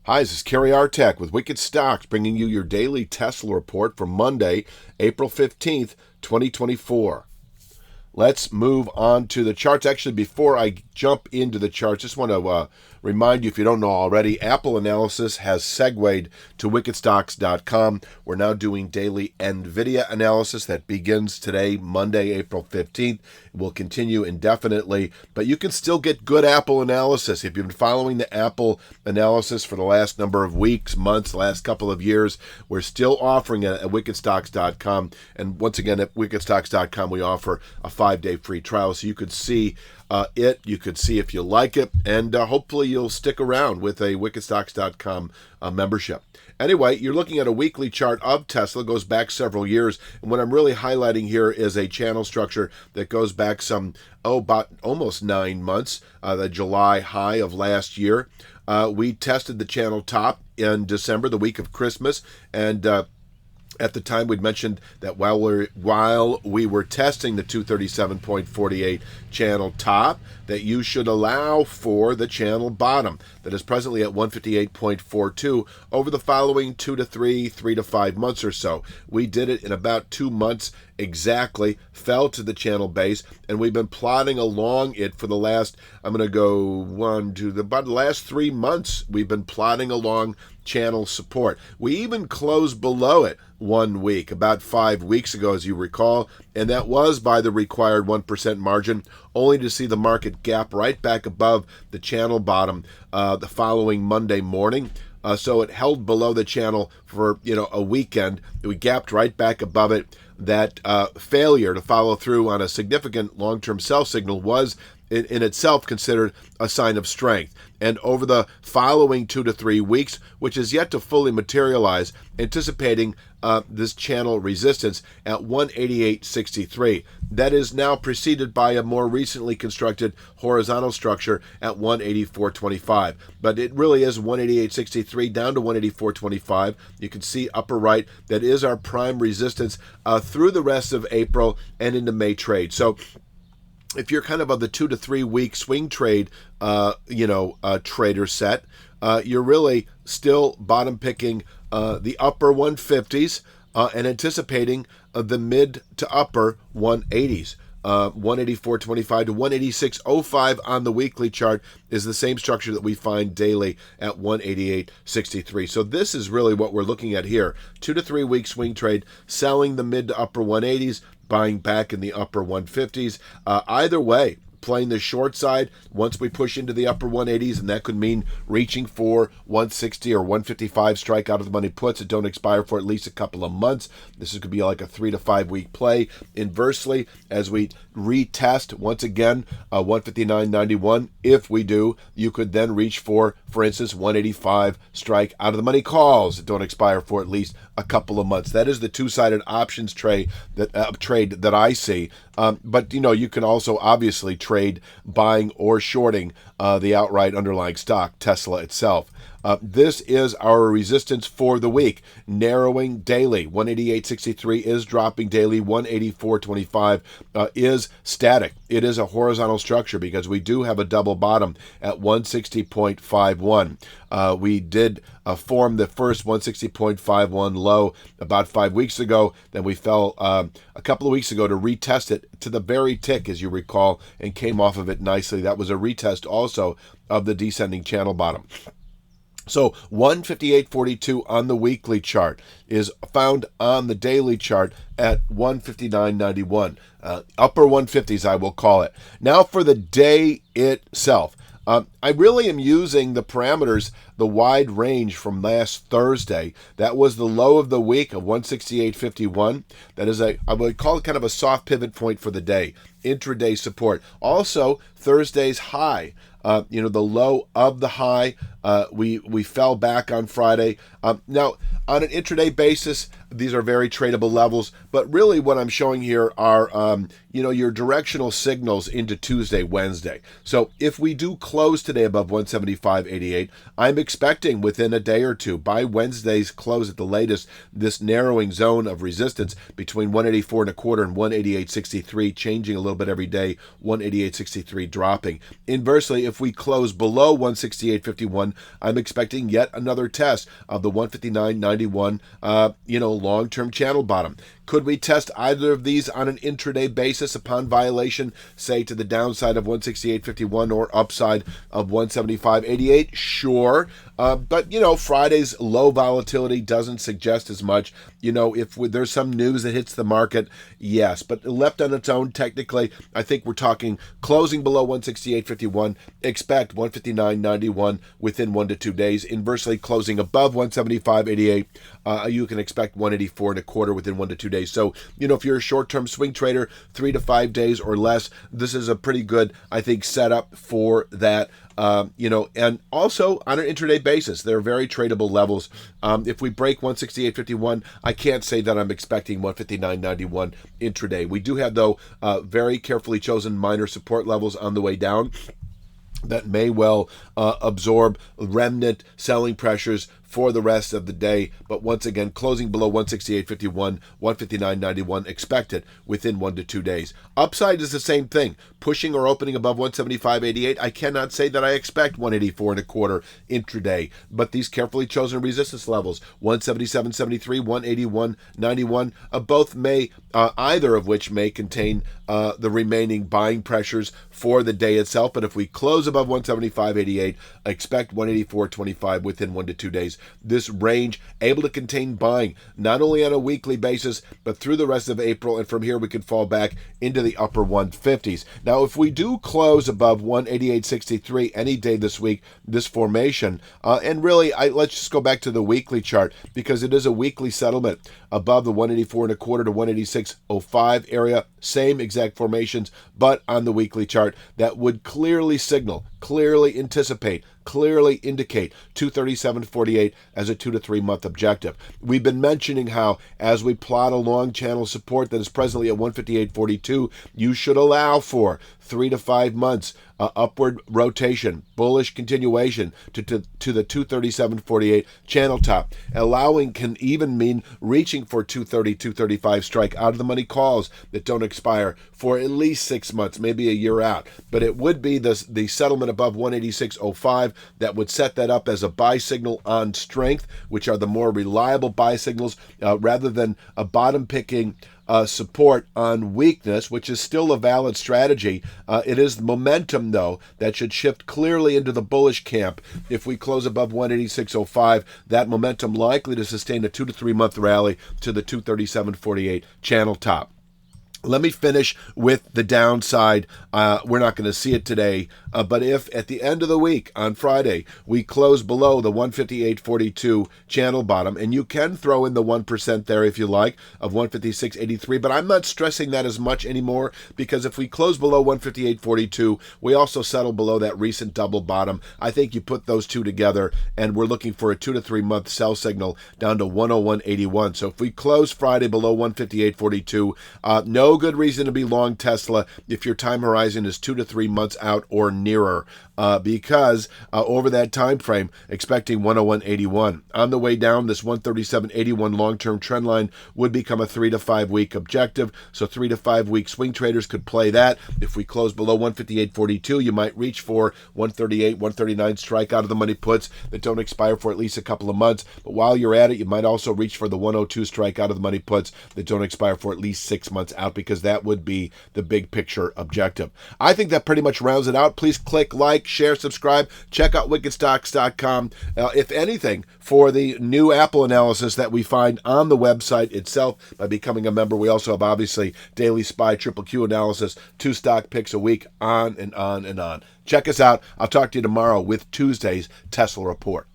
Hi, this is Kerry Artek with Wicked Stocks, bringing you your daily Tesla report for Monday, April 15th, 2024. Let's move on to the charts. Actually, before I jump into the charts, just want to remind you, if you don't know already, Apple Analysis has segued to wickedstocks.com. We're now doing daily NVIDIA analysis that begins today, Monday, April 15th. It will continue indefinitely, but you can still get good Apple analysis. If you've been following the Apple analysis for the last number of weeks, months, last couple of years, we're still offering it at wickedstocks.com. And once again, at wickedstocks.com, we offer a 5-day free trial, so you could see you could see if you like it, and hopefully you'll stick around with a wickedstocks.com membership. Anyway, you're looking at a weekly chart of Tesla, goes back several years, and what I'm really highlighting here is a channel structure that goes back about almost 9 months, the July high of last year. We tested the channel top in December, the week of Christmas, and at the time, we'd mentioned that while we were testing the 237.48 channel top, that you should allow for the channel bottom that is presently at 158.42 over the following 3 to 5 months or so. We did it in about 2 months exactly, fell to the channel base, and we've been plotting along it for the last, about the last 3 months, we've been plotting along channel support. We even closed below it 1 week, about 5 weeks ago, as you recall, and that was by the required 1% margin, only to see the market gap right back above the channel bottom the following Monday morning. So it held below the channel for a weekend. We gapped right back above it. That failure to follow through on a significant long-term sell signal was in itself considered a sign of strength. And over the following 2 to 3 weeks, which is yet to fully materialize, anticipating this channel resistance at 188.63. That is now preceded by a more recently constructed horizontal structure at 184.25. But it really is 188.63 down to 184.25. You can see upper right, that is our prime resistance through the rest of April and into May trade. So if you're kind of the 2 to 3 week swing trade, trader set, you're really still bottom picking the upper 150s and anticipating the mid to upper 180s. 184.25 to 186.05 on the weekly chart is the same structure that we find daily at 188.63. So this is really what we're looking at here. 2 to 3 week swing trade, selling the mid to upper 180s, buying back in the upper 150s. Either way, playing the short side once we push into the upper 180s, and that could mean reaching for 160 or 155 strike out of the money puts that don't expire for at least a couple of months. This could be like a 3 to 5 week play. Inversely, as we retest once again 159.91, if we do, you could then reach for instance, 185 strike out of the money calls that don't expire for at least a couple of months. That is the two-sided options trade that I see. But you can also obviously trade buying or shorting the outright underlying stock, Tesla itself. This is our resistance for the week, narrowing daily. 188.63 is dropping daily. 184.25 is static. It is a horizontal structure because we do have a double bottom at 160.51. We did form the first 160.51 low about 5 weeks ago. Then we fell a couple of weeks ago to retest it to the very tick, as you recall, and came off of it nicely. That was a retest also of the descending channel bottom. So 158.42 on the weekly chart is found on the daily chart at 159.91. Upper 150s, I will call it. Now for the day itself. I really am using the parameters, the wide range from last Thursday. That was the low of the week of 168.51. That is I would call it kind of a soft pivot point for the day, intraday support. Also, Thursday's high. The low of the high, we fell back on Friday. Now, on an intraday basis, these are very tradable levels, but really what I'm showing here are, your directional signals into Tuesday, Wednesday. So if we do close today above 175.88, I'm expecting within a day or two, by Wednesday's close at the latest, this narrowing zone of resistance between 184.25 and 188.63, changing a little bit every day, 188.63 dropping. Inversely, if we close below 168.51, I'm expecting yet another test of the 159.91, long-term channel bottom. Could we test either of these on an intraday basis upon violation, say to the downside of 168.51 or upside of 175.88? Sure. But Friday's low volatility doesn't suggest as much. If there's some news that hits the market, yes. But left on its own, technically, I think we're talking closing below 168.51, expect 159.91 within 1 to 2 days. Inversely, closing above 175.88, you can expect 184.25 within 1 to 2 days. So, if you're a short-term swing trader, 3 to 5 days or less, this is a pretty good, I think, setup for that. And also on an intraday basis, they're very tradable levels. If we break 168.51, I can't say that I'm expecting 159.91 intraday. We do have, though, very carefully chosen minor support levels on the way down that may well absorb remnant selling pressures for the rest of the day. But once again, closing below 168.51, 159.91 expected within 1 to 2 days. Upside is the same thing. Pushing or opening above 175.88, I cannot say that I expect 184.25 intraday. But these carefully chosen resistance levels, 177.73, 181.91, both may, either of which may contain the remaining buying pressures for the day itself. But if we close above 175.88, expect 184.25 within 1 to 2 days. This range able to contain buying not only on a weekly basis but through the rest of April, and from here we could fall back into the upper 150s. Now, if we do close above 188.63 any day this week, this formation, and really, let's just go back to the weekly chart because it is a weekly settlement above the 184.25 to 186.05 area, same exact formations, but on the weekly chart that would clearly signal, clearly anticipate, clearly indicate 237.48 as a 2 to 3 month objective. We've been mentioning how as we plot a long channel support that is presently at 158.42, you should allow for 3 to 5 months upward rotation, bullish continuation to the 237.48 channel top. Allowing can even mean reaching for 230, 235 strike out of the money calls that don't expire for at least 6 months, maybe a year out. But it would be the settlement above 186.05 that would set that up as a buy signal on strength, which are the more reliable buy signals, rather than a bottom picking support on weakness, which is still a valid strategy. It is momentum, though, that should shift clearly into the bullish camp. If we close above 186.05, that momentum likely to sustain a 2 to 3 month rally to the 237.48 channel top. Let me finish with the downside. We're not going to see it today, but if at the end of the week on Friday we close below the 158.42 channel bottom, and you can throw in the 1% there if you like of 156.83, but I'm not stressing that as much anymore because if we close below 158.42, we also settle below that recent double bottom. I think you put those two together, and we're looking for a 2 to 3 month sell signal down to 101.81. So if we close Friday below 158.42, no good reason to be long Tesla if your time horizon is 2 to 3 months out or nearer, because over that time frame, expecting 101.81. On the way down, this 137.81 long-term trend line would become a 3 to 5 week objective. So 3 to 5 week swing traders could play that. If we close below 158.42, you might reach for 138, 139 strike out of the money puts that don't expire for at least a couple of months. But while you're at it, you might also reach for the 102 strike out of the money puts that don't expire for at least 6 months out, because that would be the big picture objective. I think that pretty much rounds it out. Please click like, share, subscribe. Check out wickedstocks.com. If anything, for the new Apple analysis that we find on the website itself by becoming a member. We also have, obviously, daily SPY triple Q analysis, 2 stock picks a week, on and on and on. Check us out. I'll talk to you tomorrow with Tuesday's Tesla report.